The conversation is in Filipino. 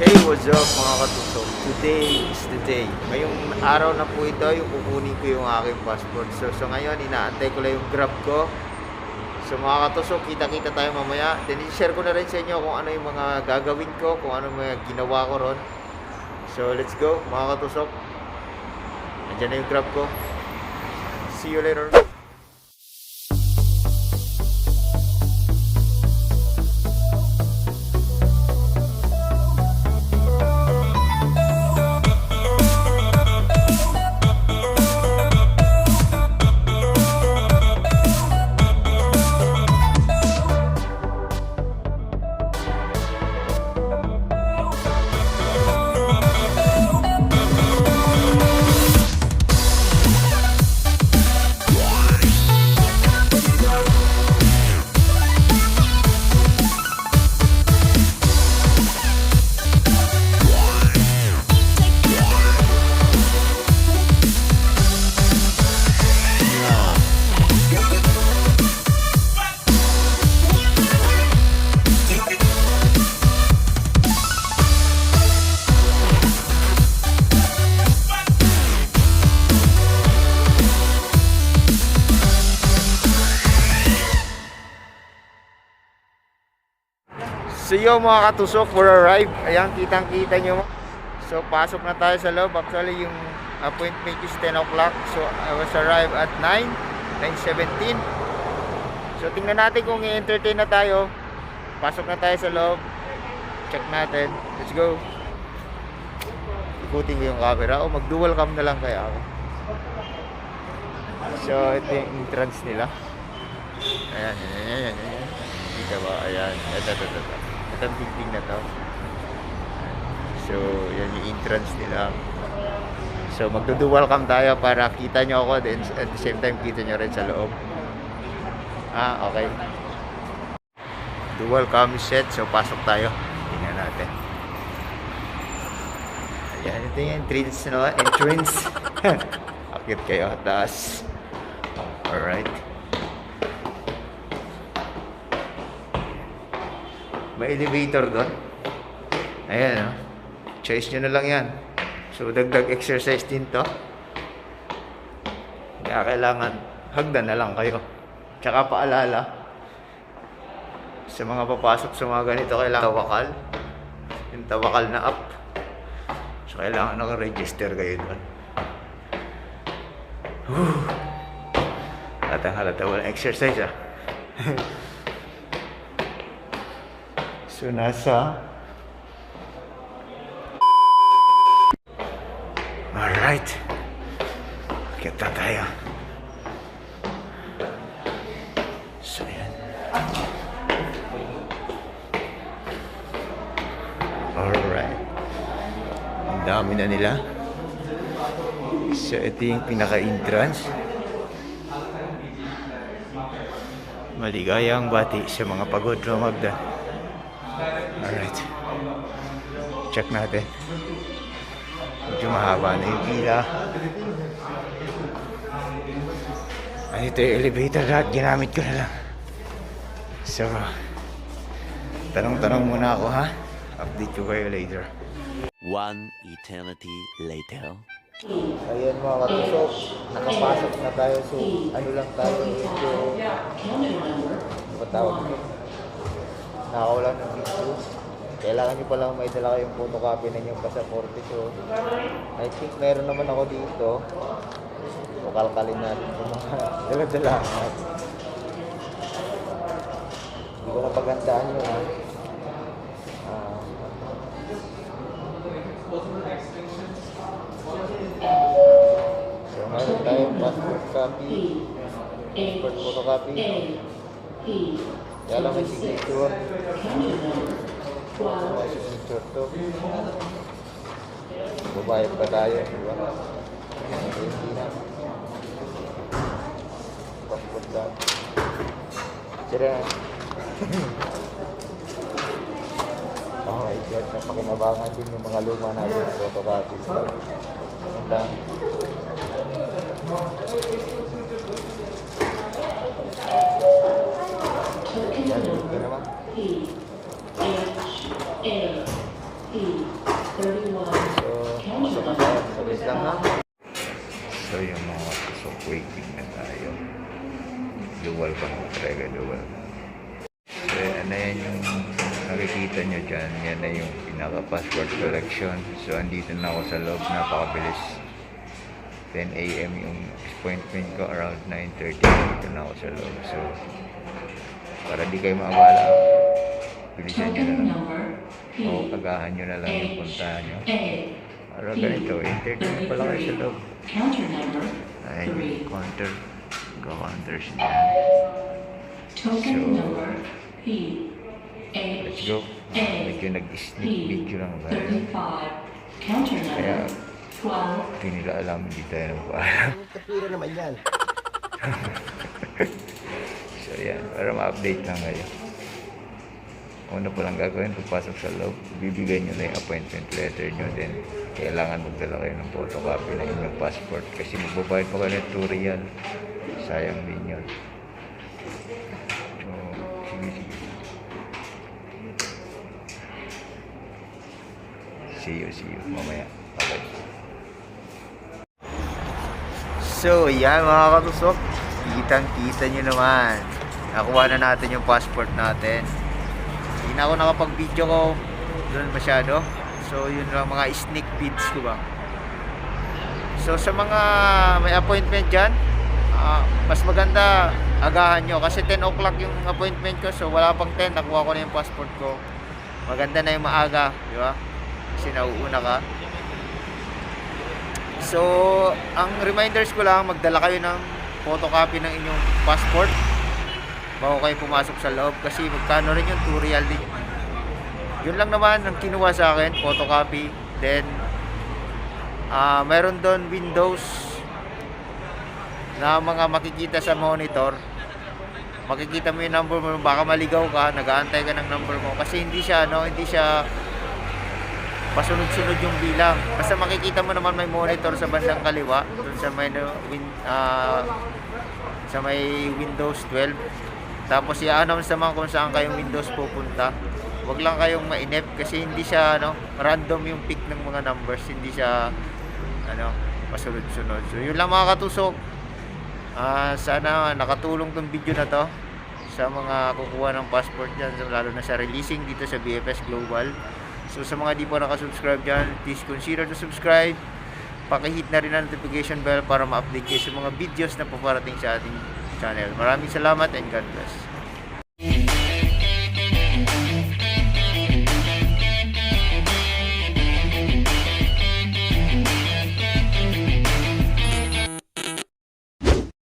Hey, what's up mga katusok? Today is the day. Ngayong araw na po ito, yung kukunin ko yung aking passport. So ngayon, inaantay ko lang yung grab ko. So mga katusok, kita-kita tayo mamaya. Then i-share ko na rin sa inyo kung ano yung mga gagawin ko, kung ano mga ginawa ko ron. So let's go mga katusok. Nandiyan na yung grab ko. See you later. So yo mga katusok, for arrive. Ayan, kitang-kita nyo. So pasok na tayo sa loob. Actually yung appointment is 10 o'clock. So I was arrived at 9:17. So tingnan natin kung i-entertain na tayo. Pasok na tayo sa loob. Check natin. Let's go. Ikutin ko yung camera. O mag-dual cam na lang kaya ako. So ito yung entrance nila. Ayan. Dito ba? Ayan. Ito. Itong building na to. So yan yung entrance nila. So magdo-dual cam tayo para kita nyo ako, then at the same time kita nyo rin sa loob. Okay. Dual cam set. So pasok tayo. Tingnan natin. Ayan, ito yung entrance, no? Entrance. Akit kayo. Taas. Alright. May elevator doon. Ayan, no? Choice nyo na lang yan. So dagdag exercise din to. Kaya kailangan hagdan na lang kayo. Tsaka paalala, sa mga papasok sa mga ganito, kailangan tawakal. Yung tawakal na app. So kailangan naka-register kayo doon. Halata walang exercise, ah. So nasa alright, kita tayo. So yan. Alright, ang dami na nila. So ito yung pinaka-entrance. Maligayang bati sa mga pagod Magda. Alright, check natin. Medyo mahaba na yung pila. Ito yung elevator, lahat ginamit ko na lang. So tanong-tanong muna ako, ha. Update ko kayo later. One eternity later. Ayan mga katusok, nakapasok na tayo. So ano lang tayo, medyo patawag ko, nakawala ng video. Kailangan nyo palang may dala kayong photocopy na inyong pasaporte. So I think meron naman ako dito. So kalkalin natin yung mga dala-dala natin. Hindi ko napagandaan nyo, ha. So meron tayong passport copy, passport photocopy. Kaya lang may signature. May signature to. Babayad pa tayo, diba? Hindi na. Passport lang. Sira. Oh my God, napakinabangan din yung mga luma natin sa photocopy. Ganda. Yan, ito naman. P-H-A-P waiting na tayo. Dual pa, talaga dual. So ano yan yung nakikita nyo dyan, yan na yung pinaka passport collection. So andito na ako sa loob, napakabilis. 10 AM yung appointment ko, around 9:30 dito na ako sa loob. So para di kayo maabala, bilisan nyo na lang o agahan nyo na lang yung puntahan nyo. Para ganito, entertain pala kayo sa loob. Ay, counter, counter siya. So let's go. Medyo nag-sneak video lang tayo. Kaya hindi nila alam, hindi tayo nang paalam. Kapira naman yan. So yan, para ma-update lang kayo. Una po lang gagawin, pagpasok sa loob, bibigay nyo na yung appointment letter nyo. Then kailangan magdala kayo ng photocopy ng inyong passport kasi magbabayad pa kayo ng 2 Riyal. Sayang din yun. So sige. See you mamaya. Okay. So yan mga katusok, kitang-kita nyo naman. Nakuha na natin yung passport natin. Hindi na ako nakapag-video ko doon masyado. So yun lang, mga sneak peeks ko ba. So sa mga may appointment dyan, mas maganda agahan nyo. Kasi 10 o'clock yung appointment ko. So wala pang 10, nakuha ko na yung passport ko. Maganda na yung maaga, di ba? Kasi nauuna ka. So ang reminders ko lang, magdala kayo ng photocopy ng inyong passport bago kayo pumasok sa loob. Kasi magkano rin yung 2 Riyal din. Yun lang naman ang kinuha sa akin, photocopy. Then meron doon windows na mga makikita sa monitor. Makikita mo yung number mo, baka maligaw ka, nag-aantay ka ng number mo kasi hindi siya pasunod-sunod yung bilang. Basta makikita mo naman may monitor sa bandang kaliwa, doon sa may Windows 12. Tapos i-announce naman kung saan kayong Windows pupunta. Huwag lang kayong mainip kasi hindi siya random yung pick ng mga numbers, hindi siya pasunod-sunod. So yun lang mga katusok. Sana nakatulong tong video na to sa mga kukuha ng passport dyan, lalo na sa releasing dito sa BFS Global. So sa mga di po nakasubscribe dyan, please consider to subscribe. Pakihit na rin ang notification bell para ma-update kayo sa mga videos na paparating sa ating channel. Maraming salamat and God bless.